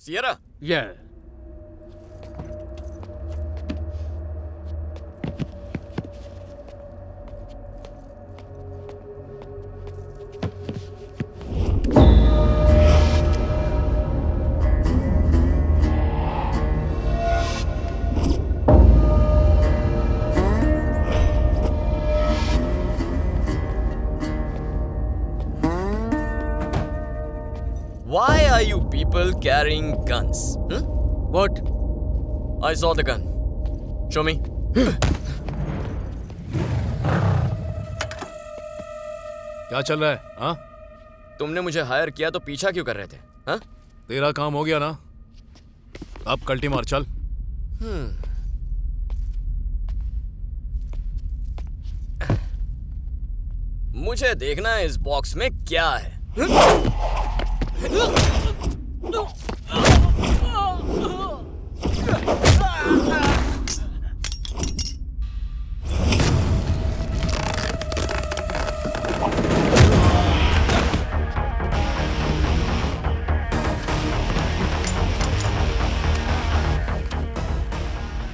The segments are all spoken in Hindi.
Sierra? Yeah. Why are you people carrying guns? What? I saw the gun. Show me. क्या चल रहा है? हाँ? तुमने मुझे हायर किया तो पीछा क्यों कर रहे थे? हाँ? तेरा काम हो गया ना? अब कल्टी मार चल। मुझे देखना है इस बॉक्स में क्या है।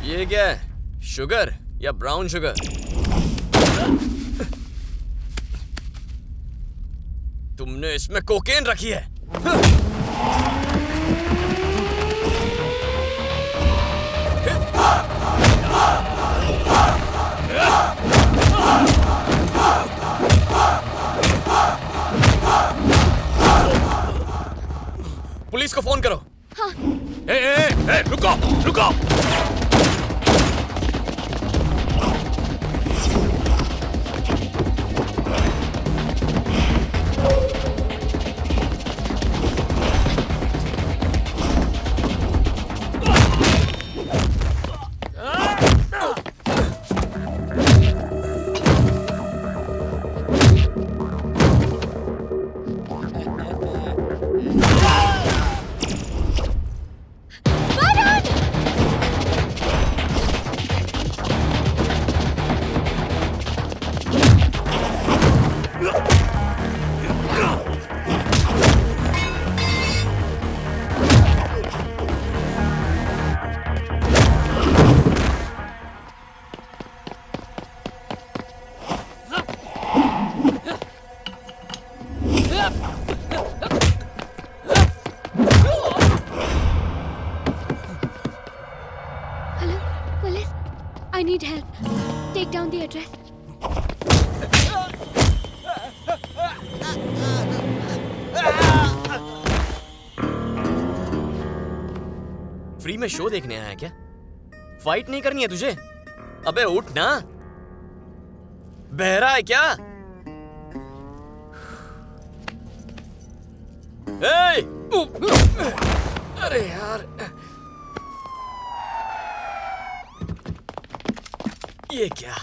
ये क्या है? शुगर या ब्राउन शुगर? तुमने इसमें कोकेन रखी है? पुलिस को फोन करो। हाँ। ए, रुको, रुको। Hello, police. I need help. Take down the address. Free में शो देखने आया क्या? फाइट नहीं करनी है तुझे? अबे उठ ना। बहरा है क्या? ए! अरे यार, ये क्या?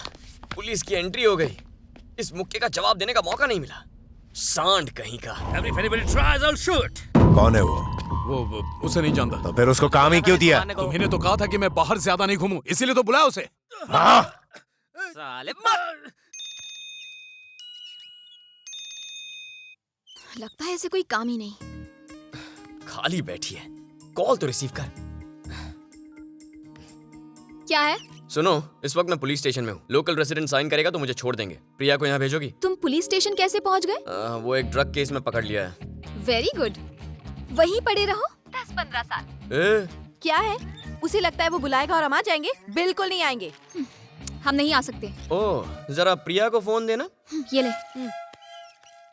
पुलिस की एंट्री हो गई। इस मुक्के का जवाब देने का मौका नहीं मिला। सांड कहीं का। If anybody tries, I'll shoot. कौन है वो उसे नहीं जानता। तो फिर उसको काम ही क्यों दिया? तुम्हें तो कहा था कि मैं बाहर ज्यादा नहीं घूमूं, इसीलिए तो बुलाया उसे। हाँ? साले लगता है ऐसे कोई काम ही नहीं। खाली बैठी है, कॉल तो रिसीव कर। क्या है? सुनो, इस वक्त मैं पुलिस स्टेशन में हूँ। लोकल रेसिडेंट साइन करेगा तो मुझे छोड़ देंगे। प्रिया को यहाँ भेजोगी? तुम पुलिस स्टेशन कैसे पहुंच गए? वो एक ड्रग केस में पकड़ लिया है। Very good. वहीं पड़े रहो 10-15 साल। ए? क्या है? उसे लगता है वो बुलाएगा और हम आ जाएंगे? बिल्कुल नहीं आएंगे। हम नहीं आ सकते। ओह, जरा प्रिया को फोन देना। ये ले।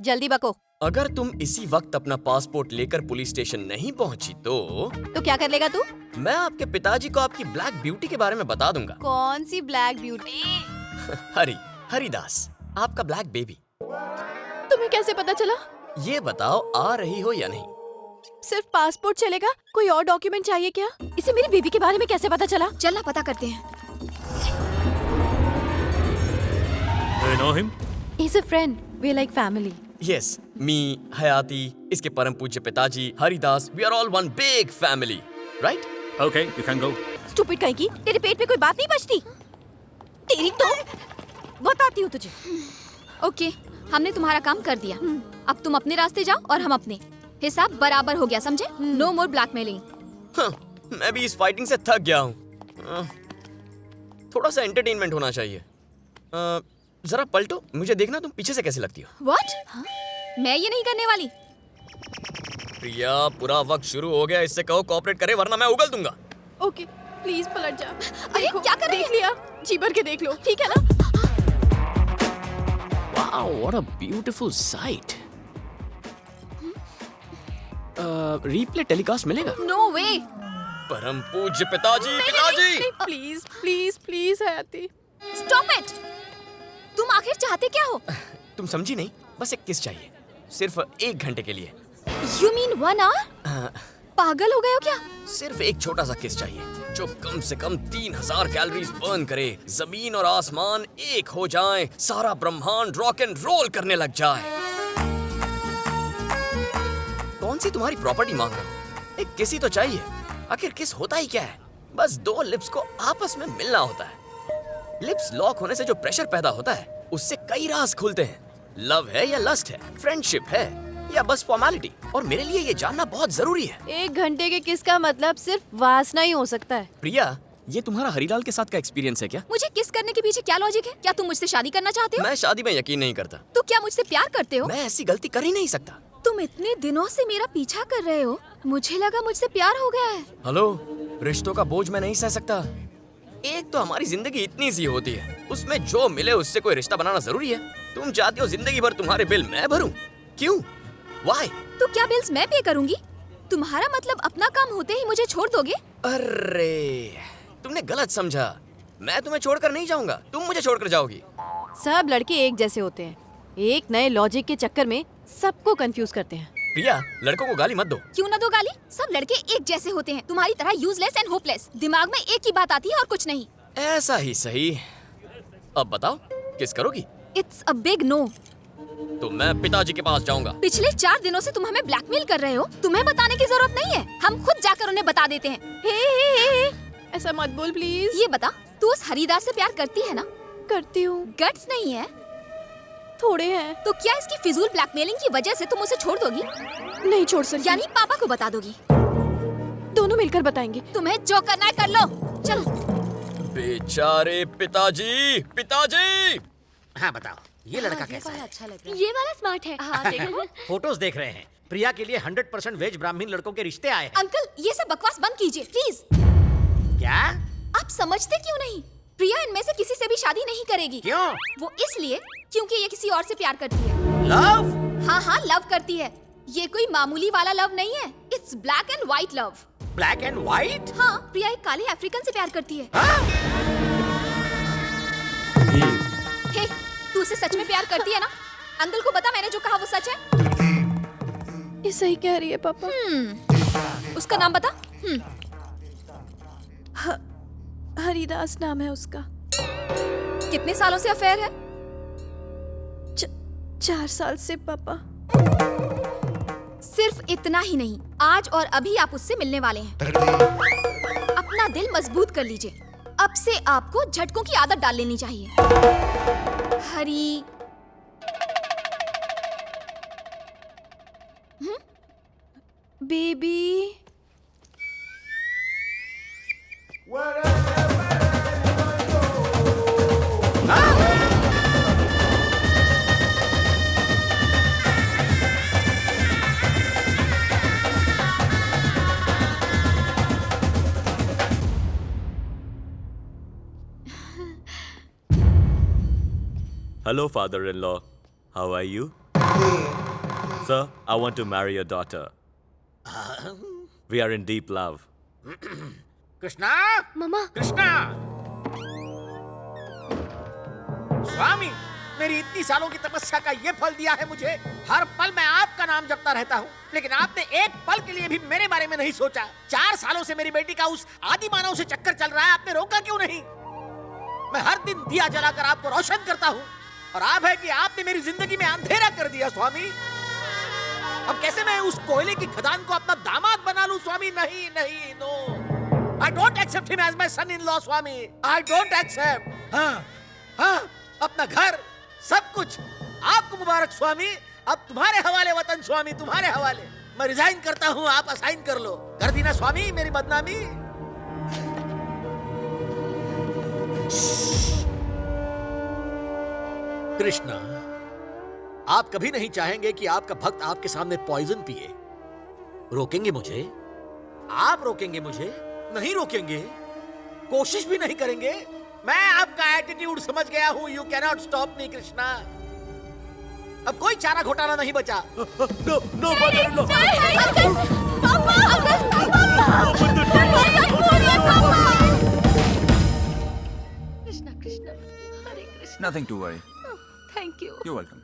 जल्दी बको। अगर तुम इसी वक्त अपना पासपोर्ट लेकर पुलिस स्टेशन नहीं पहुंची तो क्या कर लेगा तू? मैं आपके पिताजी को आपकी ब्लैक ब्यूटी के बारे में बता दूंगा। कौन सी ब्लैक ब्यूटी? हरिदास, आपका ब्लैक बेबी। तुम्हें कैसे पता चला? ये बताओ, आ रही हो या नहीं? सिर्फ पासपोर्ट चलेगा? कोई और डॉक्यूमेंट चाहिए क्या? इसे मेरी बेबी के बारे में कैसे पता चला? चलना पता करते हैं। Do you know him? He's a friend. We're like family. Yes, me, हयाती, इसके परम पूज्य पिताजी, Haridas, we are all one big family, right? Okay, you can go. Stupid कहीं की, तेरे पेट में कोई बात नहीं बचती? तेरी तो बताती हूँ तुझे। ओके, हमने तुम्हारा काम कर दिया। अब तुम अपने रास्ते जाओ और हम अपने। हिसाब बराबर हो गया, समझे? नो मोर ब्लैकमेलिंग। हाँ, मैं भी इस फाइटिंग से थक गया हूँ। थोड़ा सा एंटरटेनमेंट होना चाहिए। जरा पलटो, मुझे देखना तुम पीछे से कैसे लगती हो। What? मैं ये नहीं करने वाली। प्रिया, पूरा वक्त शुरू हो गया, इससे कहो कोऑपरेट करे वरना मैं उगल दूंगा। ओके प्लीज पलट जा। अरे क्या कर रही देख है? लिया, जी भर के देख लो। ठीक है ना? Wow, what a beautiful sight. Replay telecast मिलेगा? No way. परम पूज्य पिताजी, पिताजी। प्लीज प्लीज प्लीज हयाती। Stop it. तुम आखिर चाहते क्या हो? तुम समझी नहीं, बस एक किस चाहिए, सिर्फ 1 घंटे के लिए। You mean 1 hour? पागल हो गए हो क्या? सिर्फ एक छोटा सा किस चाहिए जो कम से कम 3000 कैलोरीज बर्न करे, जमीन और आसमान एक हो जाएं, सारा ब्रह्मांड रॉक एंड रोल करने लग जाए। कौन सी तुम्हारी प्रॉपर्टी मांग रहे हो? एक किस ही तो चाहिए। आखिर किस होता ही क्या है? बस 2 लिप्स को आपस में मिलना होता है। लिप्स लॉक होने से जो प्रेशर पैदा होता है, उससे कई राज खुलते हैं। लव है या लस्ट है, फ्रेंडशिप है या बस फॉर्मेलिटी, और मेरे लिए ये जानना बहुत जरूरी है। 1 घंटे के किस का मतलब सिर्फ वासना ही हो सकता है। प्रिया, ये तुम्हारा हरीलाल के साथ का एक्सपीरियंस है क्या? मुझे किस करने के पीछे क्या लॉजिक है? क्या तुम मुझसे शादी करना चाहते हो? मैं शादी में यकीन नहीं करता। तो क्या मुझसे प्यार करते हो? मैं ऐसी गलती कर ही नहीं सकता। तुम इतने दिनों से मेरा पीछा कर रहे हो, मुझे लगा मुझसे प्यार हो गया है। हेलो, रिश्तों का बोझ मैं नहीं सह सकता। एक तो हमारी जिंदगी इतनी सी होती है, उसमें जो मिले उससे कोई रिश्ता बनाना जरूरी है। तुम चाहती हो जिंदगी भर तुम्हारे बिल मैं भरूं? क्यों? Why? तो क्या बिल्स मैं पे करूंगी? तुम्हारा मतलब अपना काम होते ही मुझे छोड़ दोगे? अरे, तुमने गलत समझा। मैं तुम्हें छोड़कर नहीं जाऊंगा, तुम मुझे छोड़कर जाओगी। सब लड़के एक जैसे होते हैं, एक नए लॉजिक के चक्कर में सबको कंफ्यूज करते हैं। प्रिया, लड़कों को गाली मत दो। क्यों ना दो गाली? सब लड़के एक जैसे होते हैं, तुम्हारी तरह यूजलेस एंड होपलेस। दिमाग में एक ही बात आती है और कुछ नहीं। ऐसा ही सही। अब बताओ, किस करोगी? It's a big no. तो मैं पिताजी के पास जाऊंगा। पिछले 4 दिनों से तुम हमें ब्लैकमेल कर रहे हो। तुम्हें बताने की जरूरत नहीं है, हम खुद जाकर उन्हें बता देते हैं। हे, ऐसा मत बोल प्लीज। ये बता, तू उस हरिदास से प्यार करती है ना? करती हूँ। गट्स नहीं है थोड़े हैं। तो क्या इसकी फिजूल ब्लैकमेलिंग की वजह से तुम उसे छोड़ दोगी? नहीं छोड़ सकती। यानी पापा को बता दोगी? दोनों मिलकर बताएंगे। तुम्हें जो करना है कर लो, चलो। बेचारे पिताजी, पिताजी। हाँ बताओ, ये लड़का कैसा है? अच्छा लग रहा ये वाला स्मार्ट है। हाँ देखो। फोटोज देख रहे हैं। प्रिया के लिए 100% वेज ब्राह्मण लड़कों के रिश्ते आए हैं। अंकल, ये सब बकवास बंद कीजिए प्लीज। क्या? आप समझते क्यों नहीं? प्रिया इनमें से किसी से भी शादी नहीं करेगी। क्यों? वो इसलिए क्योंकि ये किसी और से प्यार करती है। लव? हाँ हाँ, लव करती है। ये कोई मामूली वाला लव नहीं है, it's black and white love. Black and white? हाँ, प्रिया एक काले अफ्रीकन से प्यार करती है। हे, तू उसे सच में प्यार करती है ना? अंकल को बता, मैंने जो कहा वो सच है। ये सही कह रही है पापा। उसका नाम बता। हरिदास नाम है उसका। कितने सालों से अफेयर है? 4 साल से पापा। सिर्फ इतना ही नहीं, आज और अभी आप उससे मिलने वाले हैं। अपना दिल मजबूत कर लीजिए। अब से आपको झटकों की आदत डाल लेनी चाहिए। हरी baby. Hello, father-in-law. How are you? Sir, I want to marry your daughter. We are in deep love. Krishna? मम्मा। कृष्णा? स्वामी, मेरी इतनी सालों की तपस्या का ये फल दिया है मुझे। हर पल मैं आपका नाम जपता रहता हूँ, लेकिन आपने एक पल के लिए भी मेरे बारे में नहीं सोचा। 4 सालों से मेरी बेटी का उस आदि मानव से चक्कर चल रहा है, आपने रोका क्यों नहीं? मैं हर दिन दिया जलाकर आपको रोशन करता हूँ, और आप है कि आपने मेरी जिंदगी में अंधेरा कर दिया स्वामी। अब कैसे मैं उस कोयले की खदान को अपना दामाद बना लूं स्वामी? नहीं नहीं, no, I don't accept him as my son in law स्वामी। I don't accept. हाँ हाँ, अपना घर सब कुछ आपको मुबारक स्वामी। अब तुम्हारे हवाले वतन स्वामी, तुम्हारे हवाले। मैं रिजाइन करता हूँ, आप असाइन कर लो। कर दी ना स्वामी मेरी बदनामी। कृष्णा, आप कभी नहीं चाहेंगे कि आपका भक्त आपके सामने पॉइजन पिए। रोकेंगे मुझे? आप रोकेंगे मुझे? नहीं रोकेंगे, कोशिश भी नहीं करेंगे। मैं आपका एटीट्यूड समझ गया हूं। You cannot stop me Krishna. अब कोई चारा घोटाला नहीं बचा। No, father-in-law. Krishna Krishna, Hare Krishna. Nothing to worry. Thank you You're welcome.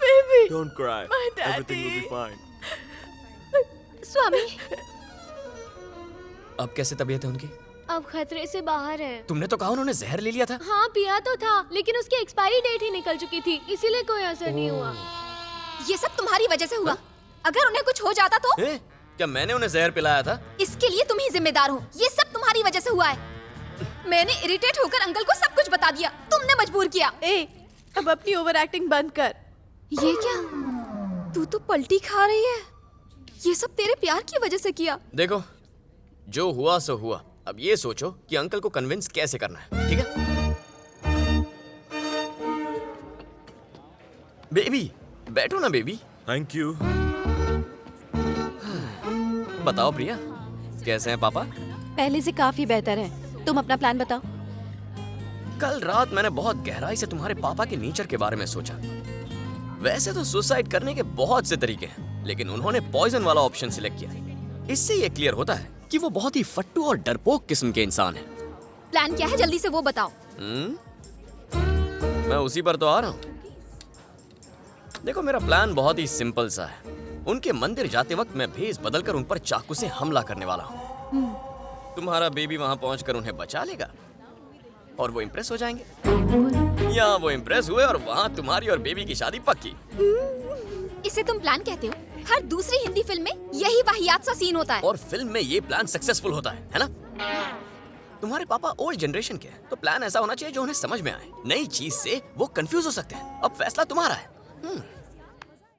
Baby. Don't cry. My daddy. Everything will be fine. स्वामी, अब कैसे तबीयत है उनकी? अब खतरे से बाहर है। तुमने तो कहा उन्होंने जहर ले लिया था। हाँ पिया तो था, लेकिन उसकी एक्सपायरी डेट ही निकल चुकी थी, इसीलिए कोई असर नहीं हुआ। ये सब तुम्हारी वजह से हुआ। अगर उन्हें कुछ हो जाता तो? क्या मैंने उन्हें जहर पिलाया था? इसके लिए तुम ही जिम्मेदार हो। ये सब तुम्हारी वजह से हुआ है। मैंने इरिटेट होकर अंकल को सब कुछ बता दिया, तुमने मजबूर किया। ए, अब अपनी ओवर एक्टिंग बंद कर। ये क्या? तू तो पलटी खा रही है। ये सब तेरे प्यार की वजह से किया। देखो, जो हुआ सो हुआ। अब ये सोचो कि अंकल को कन्विंस कैसे करना है, ठीक है? बेबी, बैठो ना बेबी। Thank you. बताओ प्रिया, कैसे हैं पापा? पहले से काफी बेहतर है। तुम अपना प्लान बताओ। कल रात मैंने बहुत गहराई से तुम्हारे पापा के नेचर के बारे में सोचा। वैसे तो सुसाइड करने के बहुत से तरीके हैं, लेकिन उन्होंने पॉइजन वाला ऑप्शन सिलेक्ट किया। इससे ये क्लियर होता है कि वो बहुत ही फट्टू और डरपोक किस्म के इंसान हैं। प्लान क्या है, जल्दी से वो बताओ। मैं उसी पर तो आ रहा हूँ। देखो, मेरा प्लान बहुत ही सिंपल सा है। उनके मंदिर जाते वक्त मैं भेष बदलकर उन पर चाकू से हमला करने वाला हूँ। तुम्हारा बेबी वहां पहुंचकर उन्हें बचा लेगा और वो इम्प्रेस हो जाएंगे, या वो इम्प्रेस हुए और वहां तुम्हारी और बेबी की शादी पक्की। इसे तुम प्लान कहते हो? हर दूसरी हिंदी फिल्म में यही वाहियात सा सीन होता है। और फिल्म में ये प्लान सक्सेसफुल होता है ना? तुम्हारे पापा ओल्ड जनरेशन के हैं, तो प्लान ऐसा होना चाहिए जो उन्हें समझ में आए। नई चीज से वो कंफ्यूज हो सकते हैं। अब फैसला तुम्हारा है।